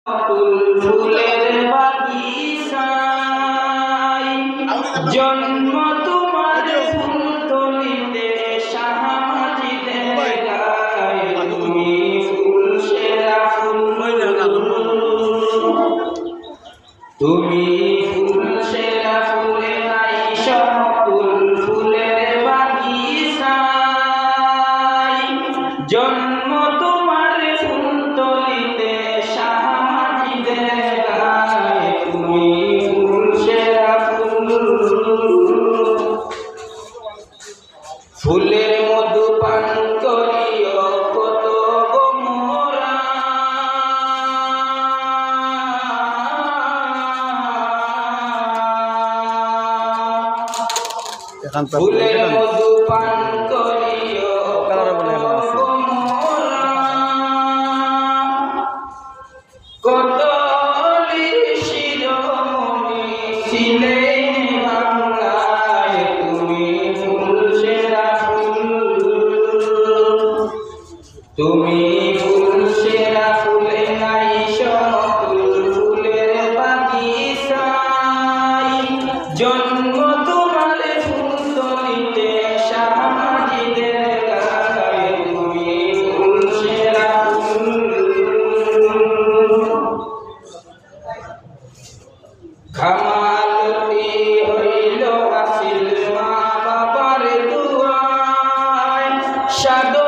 ফুলের বাগিচায় জন্ম তোমার ফুলতলিতে সামাজিতে গায় তুমি ফুল সেরা ফুল তুমি ফুল সেরা ফুলে নাই সকল ফুলের বাগিচায় জন্ম তোমার ফুলতলিতে সামাজিতে গায় তুমি ফুল সেরা ফুল ফুলের মধু পান করিও কত গোমরা ফুলের মধু পান করিও কত শিরোমণি ছিলে বাংলায় তুমি ফুল সেরা ফুল তুমি ফুল সেরা ফুলে নাই সকল ফুলের বাগিচায় জন্ম তোমার ফুলতলিতে সামাজিদের গায় তুমি ফুল সেরা ফুল খামালতি হইল আসিল মা বাবার দুয়ায় সাধু